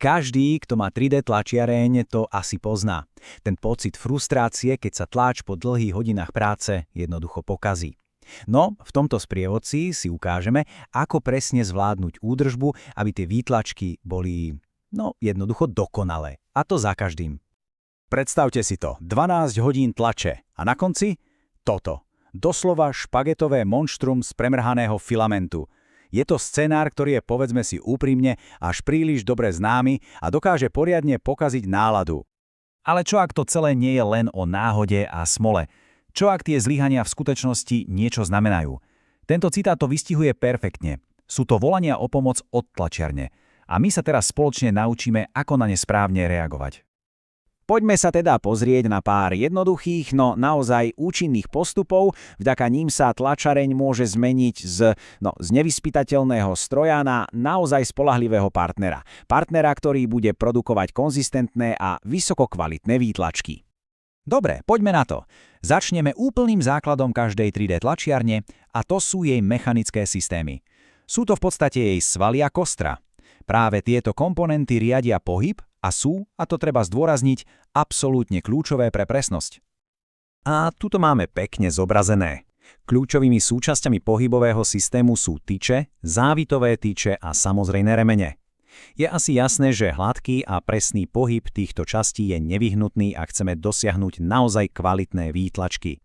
Každý, kto má 3D tlačiareň, to asi pozná. Ten pocit frustrácie, keď sa tlač po dlhých hodinách práce jednoducho pokazí. No, v tomto sprievodci si ukážeme, ako presne zvládnuť údržbu, aby tie výtlačky boli, jednoducho dokonalé. A to za každým. Predstavte si to, 12 hodín tlače a na konci toto. Doslova špagetové monštrum z premrhaného filamentu. Je to scenár, ktorý je, povedzme si úprimne, až príliš dobre známy a dokáže poriadne pokaziť náladu. Ale čo ak to celé nie je len o náhode a smole? Čo ak tie zlyhania v skutočnosti niečo znamenajú? Tento citát to vystihuje perfektne. Sú to volania o pomoc od tlačiarne. A my sa teraz spoločne naučíme, ako na ne správne reagovať. Poďme sa teda pozrieť na pár jednoduchých, no naozaj účinných postupov, vďaka ním sa tlačareň môže zmeniť z nevyspytateľného stroja na naozaj spoľahlivého partnera. Partnera, ktorý bude produkovať konzistentné a vysokokvalitné výtlačky. Dobre, poďme na to. Začneme úplným základom každej 3D tlačiarne a to sú jej mechanické systémy. Sú to v podstate jej svaly a kostra. Práve tieto komponenty riadia pohyb a sú, a to treba zdôrazniť, absolútne kľúčové pre presnosť. A tuto máme pekne zobrazené. Kľúčovými súčasťami pohybového systému sú tyče, závitové tyče a samozrejme remene. Je asi jasné, že hladký a presný pohyb týchto častí je nevyhnutný a chceme dosiahnuť naozaj kvalitné výtlačky.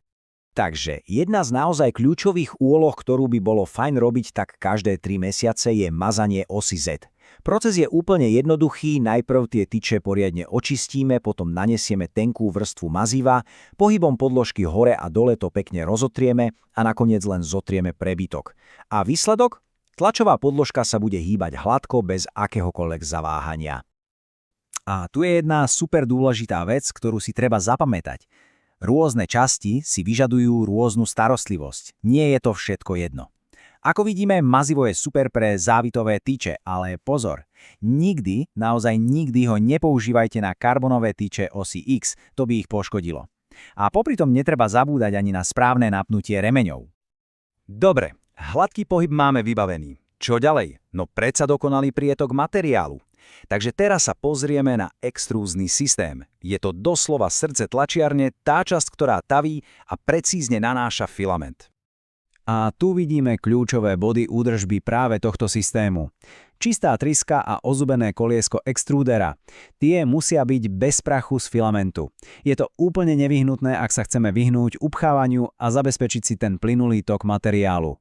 Takže jedna z naozaj kľúčových úloh, ktorú by bolo fajn robiť tak každé 3 mesiace, je mazanie osy Z. Proces je úplne jednoduchý, najprv tie tyče poriadne očistíme, potom nanesieme tenkú vrstvu maziva, pohybom podložky hore a dole to pekne rozotrieme a nakoniec len zotrieme prebytok. A výsledok? Tlačová podložka sa bude hýbať hladko bez akéhokoľvek zaváhania. A tu je jedna super dôležitá vec, ktorú si treba zapamätať. Rôzne časti si vyžadujú rôznu starostlivosť. Nie je to všetko jedno. Ako vidíme, mazivo je super pre závitové tyče, ale pozor, naozaj nikdy ho nepoužívajte na karbonové tyče osy X, to by ich poškodilo. A popri tom netreba zabúdať ani na správne napnutie remeňov. Dobre, hladký pohyb máme vybavený. Čo ďalej? No predsa dokonalý prietok materiálu. Takže teraz sa pozrieme na extrúzny systém. Je to doslova srdce tlačiarne, tá časť, ktorá taví a precízne nanáša filament. A tu vidíme kľúčové body údržby práve tohto systému. Čistá tryska a ozubené koliesko extrúdera. Tie musia byť bez prachu z filamentu. Je to úplne nevyhnutné, ak sa chceme vyhnúť upchávaniu a zabezpečiť si ten plynulý tok materiálu.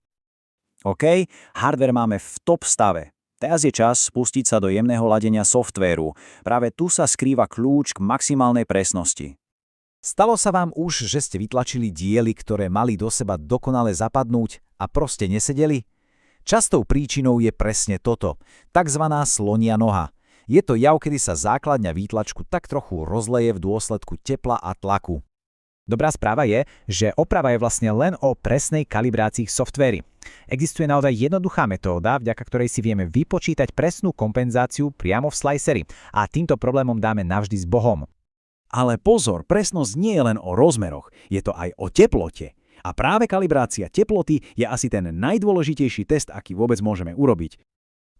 OK, hardware máme v top stave. Teraz je čas spustiť sa do jemného ladenia softvéru. Práve tu sa skrýva kľúč k maximálnej presnosti. Stalo sa vám už, že ste vytlačili diely, ktoré mali do seba dokonale zapadnúť a proste nesedeli? Častou príčinou je presne toto, takzvaná slonia noha. Je to jav, kedy sa základňa výtlačku tak trochu rozleje v dôsledku tepla a tlaku. Dobrá správa je, že oprava je vlastne len o presnej kalibrácii softvéry. Existuje naozaj jednoduchá metóda, vďaka ktorej si vieme vypočítať presnú kompenzáciu priamo v sliceri a týmto problémom dáme navždy s Bohom. Ale pozor, presnosť nie je len o rozmeroch, je to aj o teplote. A práve kalibrácia teploty je asi ten najdôležitejší test, aký vôbec môžeme urobiť.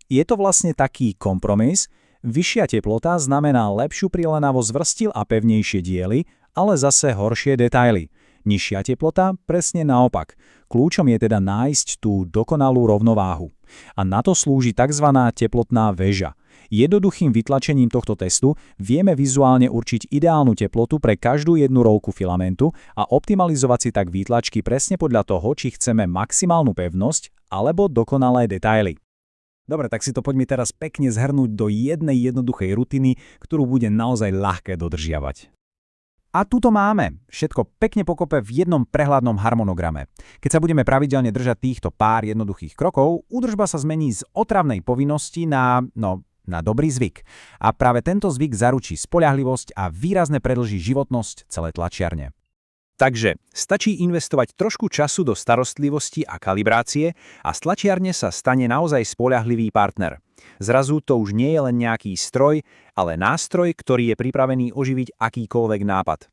Je to vlastne taký kompromis. Vyššia teplota znamená lepšiu prilenavosť vrstíl a pevnejšie diely, ale zase horšie detaily. Nižšia teplota presne naopak. Kľúčom je teda nájsť tú dokonalú rovnováhu. A na to slúži tzv. Teplotná väža. Jednoduchým vytlačením tohto testu vieme vizuálne určiť ideálnu teplotu pre každú jednu roľku filamentu a optimalizovať si tak výtlačky presne podľa toho, či chceme maximálnu pevnosť alebo dokonalé detaily. Dobre, tak si to poďme teraz pekne zhrnúť do jednej jednoduchej rutiny, ktorú bude naozaj ľahké dodržiavať. A tuto máme. Všetko pekne pokope v jednom prehľadnom harmonograme. Keď sa budeme pravidelne držať týchto pár jednoduchých krokov, údržba sa zmení z otravnej povinnosti na dobrý zvyk. A práve tento zvyk zaručí spoľahlivosť a výrazne predĺží životnosť celej tlačiarne. Takže stačí investovať trošku času do starostlivosti a kalibrácie a z tlačiarne sa stane naozaj spoľahlivý partner. Zrazu to už nie je len nejaký stroj, ale nástroj, ktorý je pripravený oživiť akýkoľvek nápad.